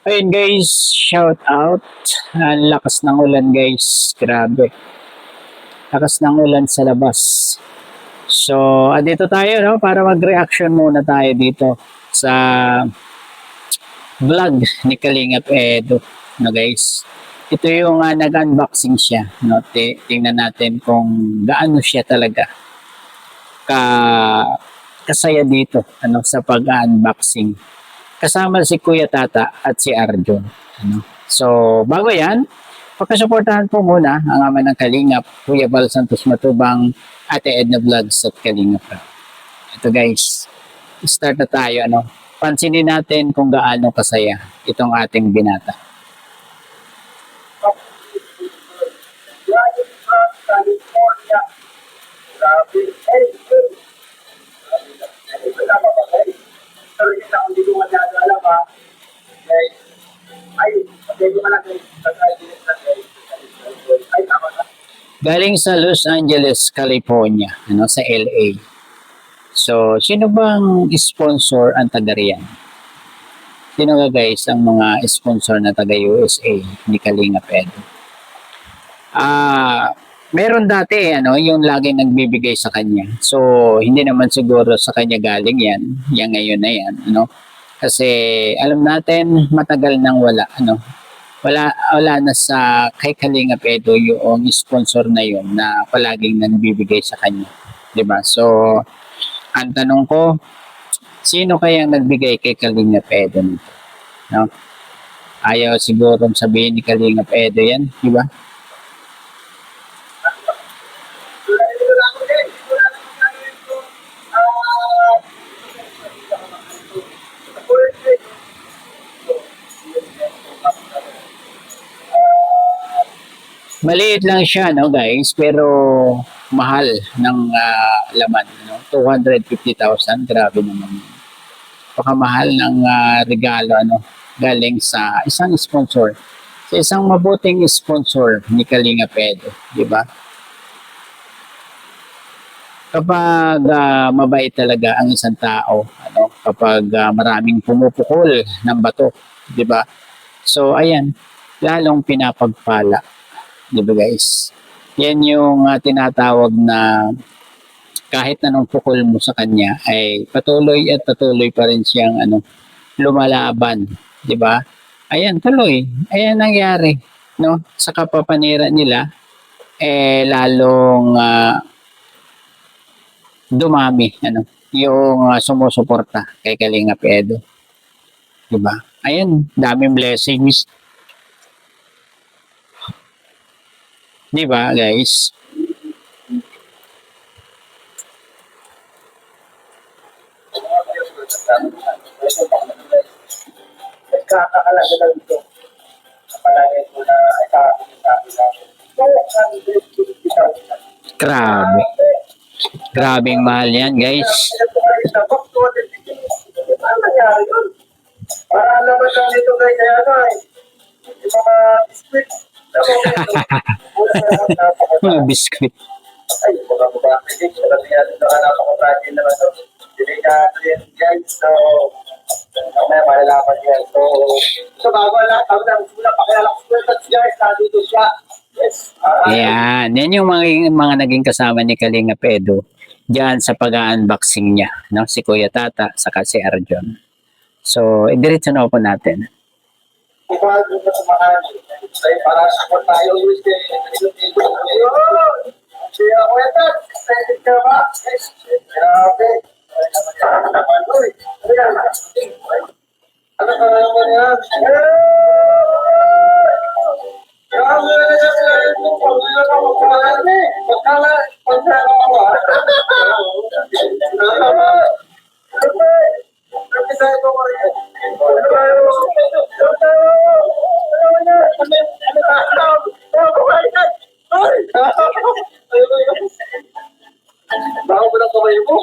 Ayun guys, shout out. Ang lakas ng ulan guys, grabe. Lakas ng ulan sa labas. So, andito tayo no para mag-reaction muna tayo dito sa vlog ni Kalingap Edo, no guys. Ito yung nag-unboxing siya, no. Tingnan natin kung gaano siya talaga ka kasaya dito ano sa pag-unboxing. Kasama si Kuya Tata at si Arjun. Ano? So, bago yan, pagkasuportahan po muna ang ama ng Kalingap, Kuya Val Santos Matubang, Ate Edna Vlogs at Kalingap. Ito guys, start na tayo. Ano? Pansinin natin kung gaano kasaya itong ating binata. California. Grabe. Pero hindi na hindi ko madadala ba? Ay, hindi ko malaki. Ay, tama na. Galing sa Los Angeles, California, ano, sa LA. So, sino bang sponsor ang taga riyan? Sino nga guys ang mga sponsor na taga USA ni Kalingap Edo? Meron dati ano, yung laging nagbibigay sa kanya. So, hindi naman siguro sa kanya galing yan. Yan ngayon na yan, ano? Kasi alam natin matagal nang wala, ano? Wala na sa kay Kalingap Edo yung sponsor na yun na palaging nagbibigay sa kanya. 'Di ba? So, ang tanong ko, sino kayang nagbigay kay Kalingap Edo nito? No? Ayaw siguro sabihin ni Kalingap Edo yan, 'di ba? Maliit lang siya, no, guys, pero mahal ng laman, no? 250,000, grabe naman. Pakamahal ng regalo, ano, galing sa isang sponsor. Sa isang mabuting sponsor ni Kalingap Edo, di ba? Kapag mabait talaga ang isang tao, ano, kapag maraming pumupukol ng bato, di ba? So, ayan, lalong pinapagpala. Di ba guys? Yan yung tinatawag na kahit anong pukol mo sa kanya ay patuloy at patuloy pa rin siyang ano, lumalaban. Di ba? Ayan, tuloy. Ayan nangyari. No? Sa kapapanira nila, lalong dumami. Ano? Yung sumusuporta kay Kalingap Edo. Di ba? Ayan, daming blessings. Di ba, guys? Nagkakalaga lang ito. Kapalagay ko na ay sabi namin. Grabe. Grabing mahal yan, guys. Ano nangyari yun? Para naman lang dito guys, kaya ano eh. Yung mga biskuit. Mga biskuit. Ay, mga babae din. Sabi nga dito, napaka-fragile naman ito. Delikado yan guys. So, may malalaman yan. So bago lahat, ako lang muna pakilala ko guys, nandito siya. Yes. Ayan, yan yung mga naging kasama ni Kalingap Edo diyan sa pag-unboxing niya, no? Si Kuya Tata, saka si Arjun. So, diretso na po natin. Para sa tayo, siya ko ito. Excited ka ba? Grabe. Ano ka naman yan? Grabe na yan. Pagkala ka magkalaan eh. Pagkala ka. Kasi tayo ko ko rin. Baka mo lang kamay mo.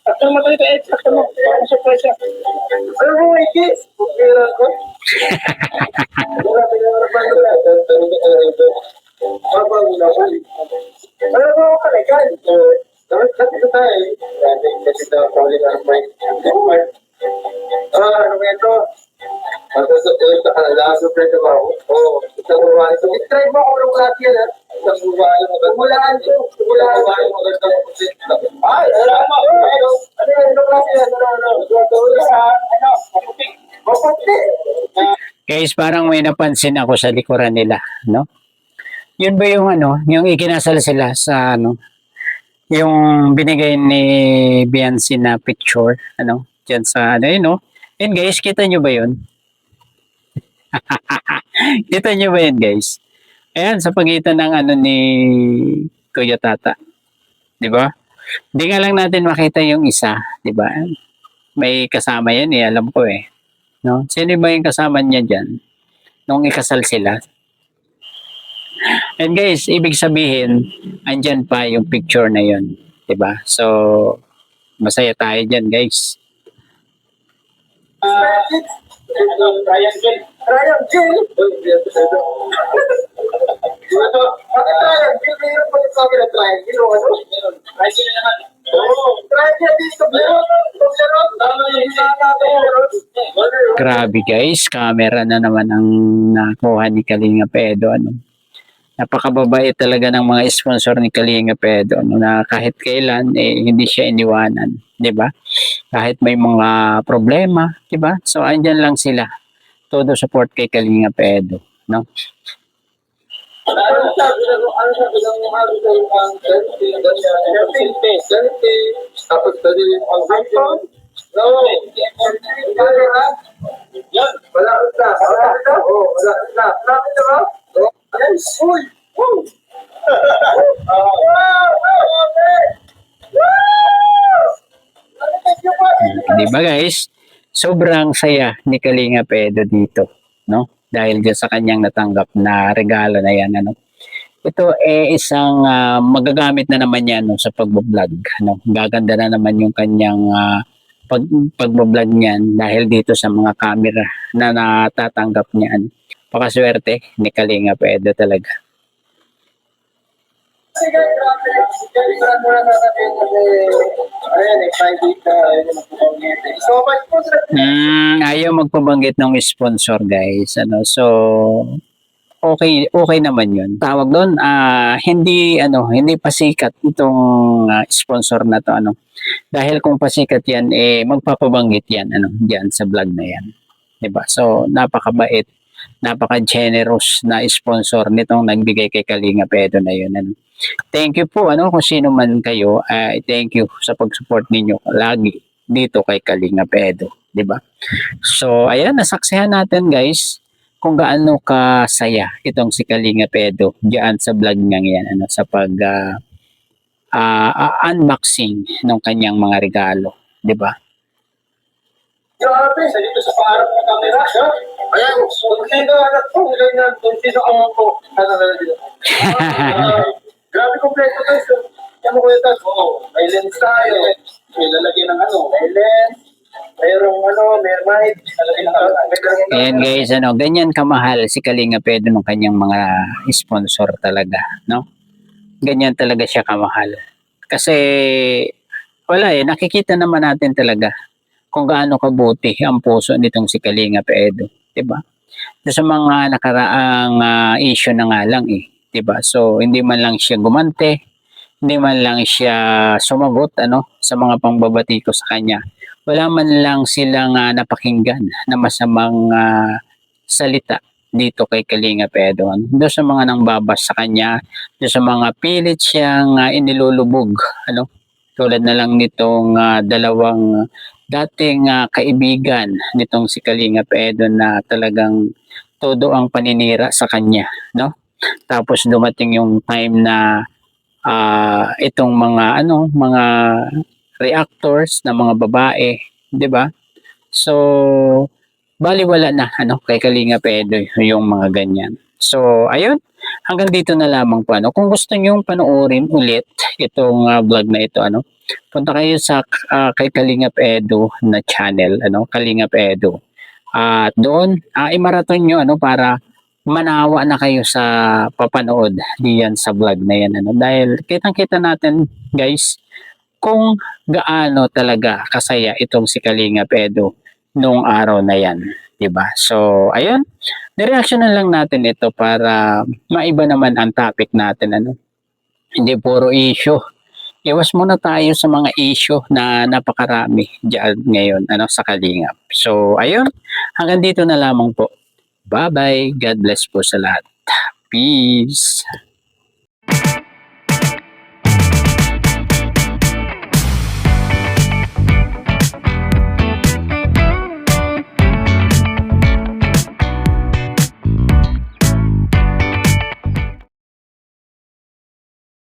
Saktan mo tayo eh. Saktan mo. Baka surprise siya. Ano mo, Ikis? Pagkira ko. Wala tayo na naman nila. Tanong ko tayo ito. Baba mo na balik. Ano mo ako kalagan? Dapat kasi tayo. Kasi daw, calling our mind. Ano ba ito? At sa kanila, super ka ba? Oo. Isang babae. So, i-try mo kung anong klase yan, ha? Isang babae. Umulaan ko. Umulaan ko. Ay, wala mo. Ano yan? Anong klase yan? Ano? Maputi. Maputi. Guys, parang may napansin ako sa likuran nila, no? Yun ba yung ano, yung ikinasal sila sa ano, yung binigay ni Beyonce na picture, ano, dyan sa ano, yun, no? And guys, kita nyo ba yun? Kita nyo ba yun, guys? Ayan, sa pagitan ng ano ni Kuya Tata. Di ba? Di nga lang natin makita yung isa, di ba? May kasama yan eh, alam ko eh. No? Sino ba yung kasama niya dyan? Nung ikasal sila? And guys, ibig sabihin, andyan pa yung picture na yun. Diba? So, masaya tayo dyan, guys. Ryan Jill. Ryan Jill? Bakit Ryan Jill? Mayroon pa rin sa akin at Ryan Jill o ano? Ryan Jill naman. Oo. Ryan Jill, dito. Meron. Tama yung isa natin. Grabe guys, camera na naman ang nakuha ni Kalinga Pedo. Ano? Napakababait talaga ng mga sponsor ni Kalinga Pedo. Ano, na kahit kailan, hindi siya iniwanan. Diba? Kahit may mga problema. Diba? So, andyan lang sila. Todo support kay Kalinga Pedo. No? Ano sabi ng mga ang ganite, tapos dali ang iPhone? No. Yan. Wala na. Wala na. Oo, wala na. Lapit na ba? Yes. Uy. Woo. Diba guys? Sobrang saya ni Kalinga Pedo dito. No? Dahil dyan sa kanyang natanggap na regalo na yan. Ano? Ito isang magagamit na naman yan no, sa pagbablog. No? Gaganda na naman yung kanyang pagbablog niyan dahil dito sa mga camera na natatanggap niyan. Pakaswerte ni Kalinga Pedo talaga. Sige, grabe. Kailangan mo na natin kasi ayan, private ka. So much po sir. Ayaw magpabanggit ng sponsor guys. Ano, so okay naman 'yun. Tawag doon hindi pa sikat itong sponsor na to ano. Dahil kung pasikat 'yan magpapabanggit 'yan diyan sa vlog na 'yan. 'Di ba? So napakabait, napaka-generous na sponsor nitong nagbigay kay Kalinga Pedo na 'yun ano. Thank you po kung sino man kayo, thank you sa pag-support ninyo lagi dito kay Kalinga Pedo, 'di ba? So ayan, nasaksihan natin guys kung gaano kasaya itong si Kalinga Pedo diyan sa vlog niya yan sa pag unboxing ng kanyang mga regalo, 'di ba? Grabe, sa dito sa paharap ng camera, ha? Ayan, sino anak ko, sino ang ko. Grabe kompleto guys. Yan mo kuya Tag. May lens tayo. May lalagyan ng may lens. Mayroong may mic. Ayan guys, ganyan kamahal si Kalinga Pedo ng kanyang mga sponsor talaga, no? Ganyan talaga siya kamahal. Kasi wala nakikita naman natin talaga kung gaano kabuti ang puso nitong si Kalinga Pedo, 'di ba? Sa mga nakaraang issue na nga lang 'di ba? So hindi man lang siya gumante, hindi man lang siya sumagot sa mga pangbabati ko sa kanya. Wala man lang silang napakinggan na masamang salita dito kay Kalinga Pedo. Doon sa mga nangbabas sa kanya, doon sa mga pilit siyang inilulubog, tulad na lang nitong dalawang dating kaibigan nitong si Kalinga Pedo na talagang todo ang paninira sa kanya, no? Tapos dumating yung time na itong mga reactors na mga babae, 'di ba? So baliwala na kay Kalinga Pedo yung mga ganyan. So ayun, hanggang dito na lamang po Kung gusto niyo panoorin ulit itong vlog na ito punta kayo sa kay Kalinga Pedo na channel, Kalinga Pedo. At doon i-marathon niyo para manawa na kayo sa papanood diyan sa vlog na yan dahil kitang-kita natin guys kung gaano talaga kasaya itong si Kalinga Pedo noong araw na yan. 'Diba? So, ayun, nireaksyonan lang natin ito para maiba naman ang topic natin ano. Hindi puro issue. Iwas muna tayo sa mga issue na napakarami diyan ngayon ano sa Kalingap. So, ayun, hanggang dito na lamang po. Bye-bye. God bless po sa lahat. Peace.